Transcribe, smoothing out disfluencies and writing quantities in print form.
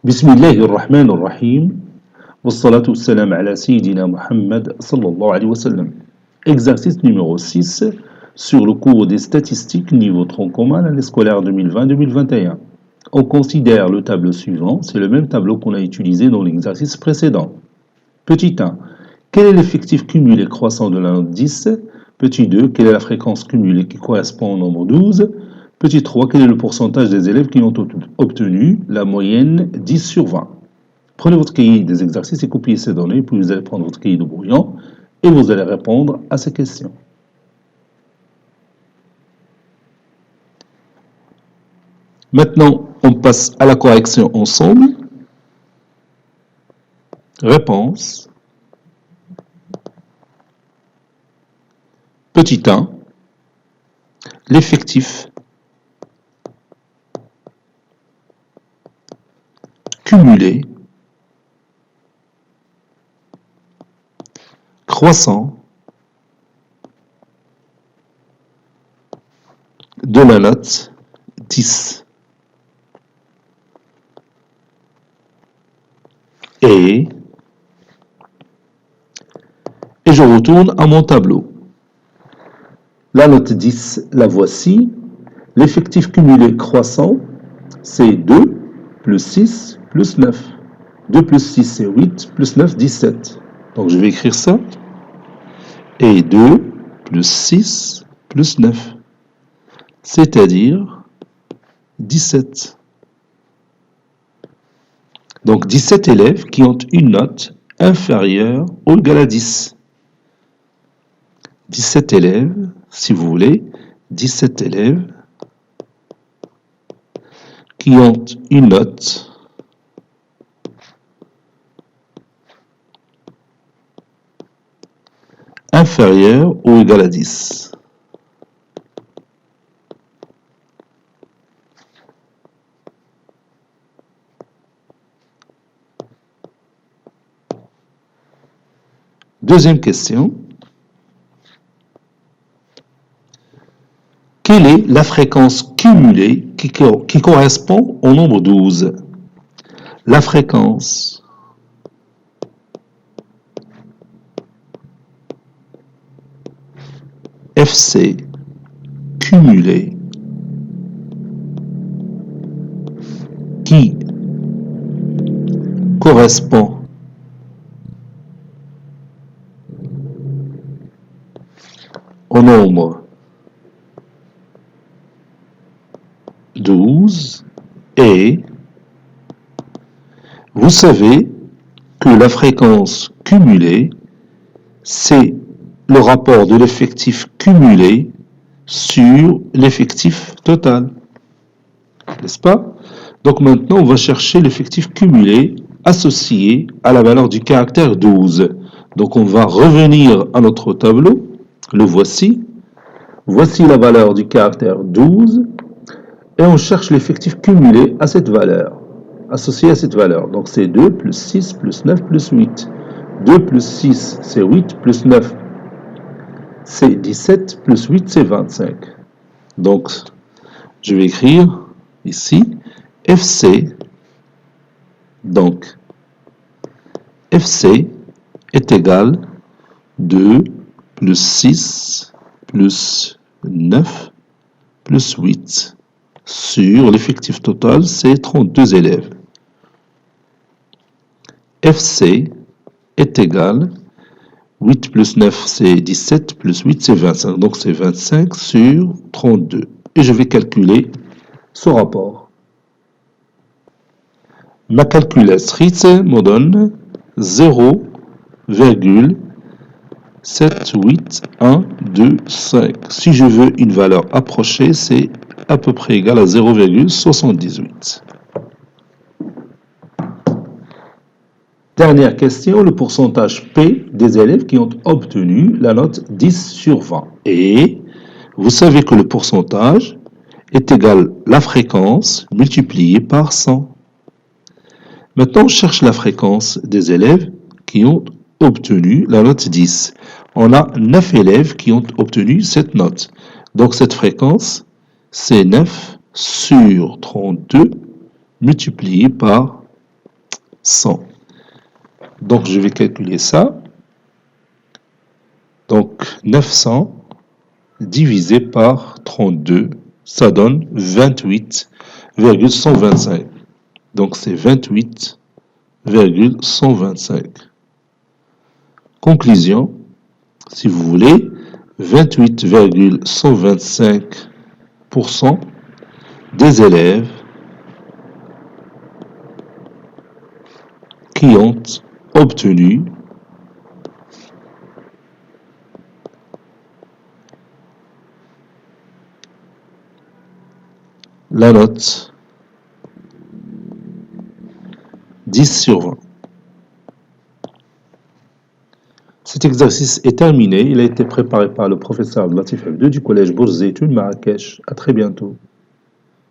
بسم الله الرحمن الرحيم والصلاة والسلام على سيدنا Muhammad sallallahu alayhi wa sallam. Exercice numéro 6 sur le cours des statistiques niveau tronc commun l'année scolaire 2020-2021. On considère le tableau suivant, c'est le même tableau qu'on a utilisé dans l'exercice précédent. Petit 1, quel est l'effectif cumulé croissant de la note 10? Petit 2, quelle est la fréquence cumulée qui correspond au nombre 12? Petit 3, quel est le pourcentage des élèves qui ont obtenu la moyenne 10 sur 20? Prenez votre cahier des exercices et copiez ces données, puis vous allez prendre votre cahier de brouillon et vous allez répondre à ces questions. Maintenant, on passe à la correction ensemble. Réponse. Petit 1, l'effectif cumulé croissant de la note 10 et je retourne à mon tableau. La note 10, la voici. L'effectif cumulé croissant, c'est 2 plus 6 plus 9. 2 plus 6, c'est 8, plus 9, 17. Donc, je vais écrire ça. Et 2 plus 6 plus 9. C'est-à-dire 17. Donc, 17 élèves qui ont une note inférieure ou égale à 10. 17 élèves, si vous voulez, 17 élèves qui ont une note inférieure ou égale à 10. Deuxième question. Quelle est la fréquence cumulée qui correspond au nombre 12? La fréquence FC cumulée qui correspond au nombre 12 et vous savez que la fréquence cumulée, c'est le rapport de l'effectif cumulé sur l'effectif total. N'est-ce pas? Donc maintenant, on va chercher l'effectif cumulé associé à la valeur du caractère 12. Donc on va revenir à notre tableau. Le voici. Voici la valeur du caractère 12. Et on cherche l'effectif cumulé à cette valeur, associé à cette valeur. Donc c'est 2 plus 6 plus 9 plus 8. 2 plus 6, c'est 8 plus 9, c'est 17 plus 8, c'est 25. Donc, je vais écrire ici FC. Donc, FC est égal 2 plus 6 plus 9 plus 8. Sur l'effectif total, c'est 32 élèves. FC est égal 8 plus 9, c'est 17, plus 8, c'est 25. Donc, c'est 25 sur 32. Et je vais calculer ce rapport. Ma calculatrice me donne 0,7812. Si je veux une valeur approchée, c'est à peu près égal à 0,78. Dernière question, le pourcentage P des élèves qui ont obtenu la note 10 sur 20. Et vous savez que le pourcentage est égal à la fréquence multipliée par 100. Maintenant, on cherche la fréquence des élèves qui ont obtenu la note 10. On a 9 élèves qui ont obtenu cette note. Donc, cette fréquence, c'est 9 sur 32 multiplié par 100. Donc, je vais calculer ça. Donc, 900 divisé par 32, ça donne 28,125. Donc, c'est 28,125. Conclusion, si vous voulez, 28,125% des élèves qui ont obtenu la note 10 sur 20. Cet exercice est terminé. Il a été préparé par le professeur Abdelatif Abdou du collège Bourz Zeytoun Marrakech. À très bientôt.